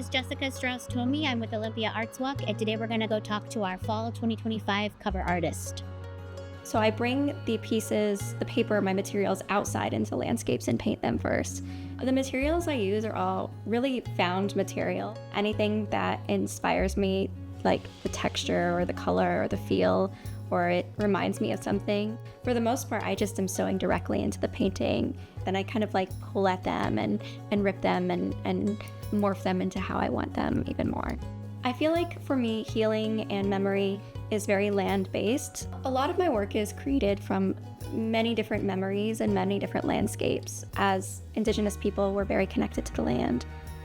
is Jessica Strauss-Tomey. I'm with Olympia Arts Walk, and today we're going to go talk to our fall 2025 cover artist. So I bring the pieces, the paper, my materials outside into landscapes and paint them first. The materials I use are all really found material. Anything that inspires me, like the texture or the color or the feel, or it reminds me of something. For the most part, I just am sewing directly into the painting. Then I kind of like pull at them and rip them and morph them into how I want them even more. I feel like for me, healing and memory is very land-based. A lot of my work is created from many different memories and many different landscapes. As Indigenous people, we're very connected to the land,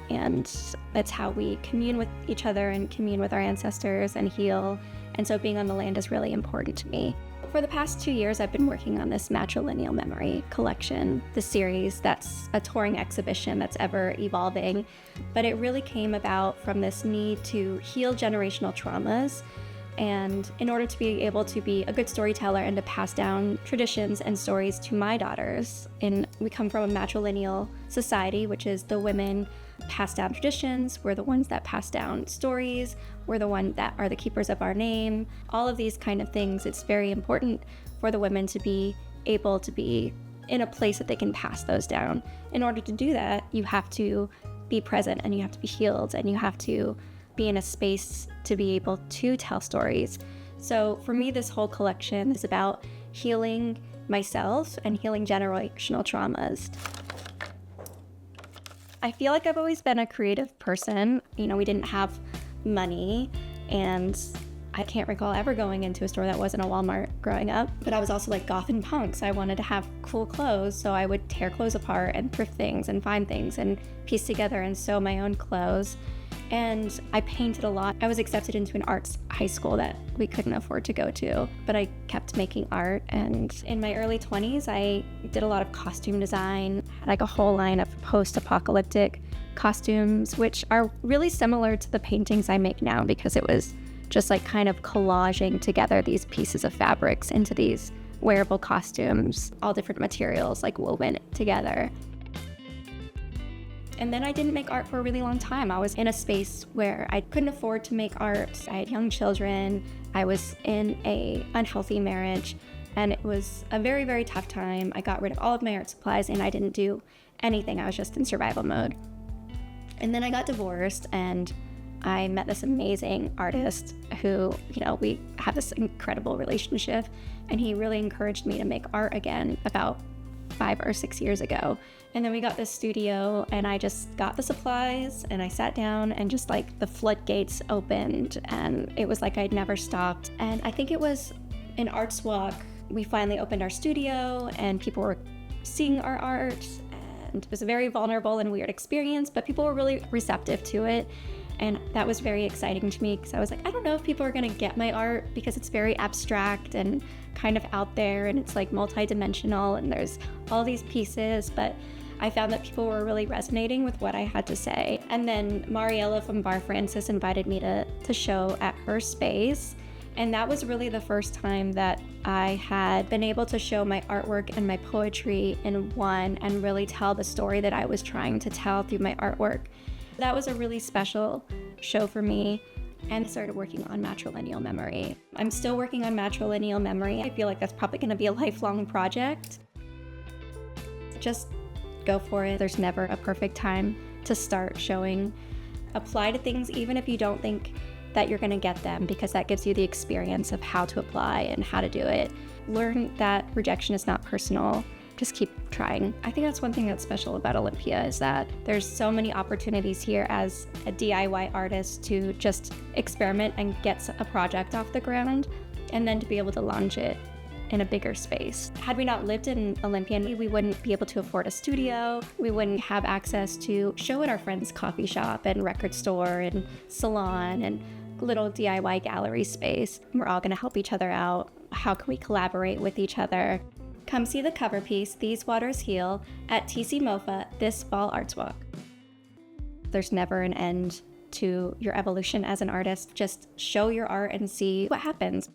and that's how we commune with each other and commune with our ancestors and heal. And so being on the land is really important to me. For the past 2 years, I've been working on this matrilineal memory collection, the series that's a touring exhibition that's ever evolving. But it really came about from this need to heal generational traumas, and in order to be able to be a good storyteller and to pass down traditions and stories to my daughters. And we come from a matrilineal society, which is the women pass down traditions, we're the ones that pass down stories, we're the ones that are the keepers of our name, all of these kind of things. It's very important for the women to be able to be in a place that they can pass those down. In order to do that, you have to be present and you have to be healed and you have to be in a space to be able to tell stories. So for me, this whole collection is about healing myself and healing generational traumas. I feel like I've always been a creative person. You know, we didn't have money, and I can't recall ever going into a store that wasn't a Walmart growing up. But I was also like goth and punk, so I wanted to have cool clothes, so I would tear clothes apart and thrift things and find things and piece together and sew my own clothes. And I painted a lot. I was accepted into an arts high school that we couldn't afford to go to, but I kept making art. And in my early 20s, I did a lot of costume design, had like a whole line of post-apocalyptic costumes, which are really similar to the paintings I make now, because it was just like kind of collaging together these pieces of fabrics into these wearable costumes, all different materials like woven together. And then I didn't make art for a really long time. I was in a space where I couldn't afford to make art. I had young children. I was in an unhealthy marriage, and it was a very, very tough time. I got rid of all of my art supplies and I didn't do anything. I was just in survival mode. And then I got divorced and I met this amazing artist who, you know, we have this incredible relationship, and he really encouraged me to make art again about 5 or 6 years ago. And then we got this studio and I just got the supplies and I sat down and just like the floodgates opened, and it was like I'd never stopped. And I think it was in Arts Walk, we finally opened our studio and people were seeing our art, and it was a very vulnerable and weird experience, but people were really receptive to it. And that was very exciting to me, because I was like, I don't know if people are gonna get my art, because it's very abstract and kind of out there, and it's like multi-dimensional and there's all these pieces, but I found that people were really resonating with what I had to say. And then Mikaela from Bar Francis invited me to show at her space. And that was really the first time that I had been able to show my artwork and my poetry in one and really tell the story that I was trying to tell through my artwork. That was a really special show for me, and I started working on matrilineal memory. I'm still working on matrilineal memory. I feel like that's probably going to be a lifelong project. Just go for it. There's never a perfect time to start showing. Apply to things even if you don't think that you're going to get them, because that gives you the experience of how to apply and how to do it. Learn that rejection is not personal. Just keep trying. I think that's one thing that's special about Olympia, is that there's so many opportunities here as a DIY artist to just experiment and get a project off the ground, and then to be able to launch it in a bigger space. Had we not lived in Olympia, we wouldn't be able to afford a studio. We wouldn't have access to show at our friend's coffee shop and record store and salon and little DIY gallery space. We're all gonna help each other out. How can we collaborate with each other? Come see the cover piece, These Waters Heal, at TC MoFA this fall Arts Walk. There's never an end to your evolution as an artist. Just show your art and see what happens.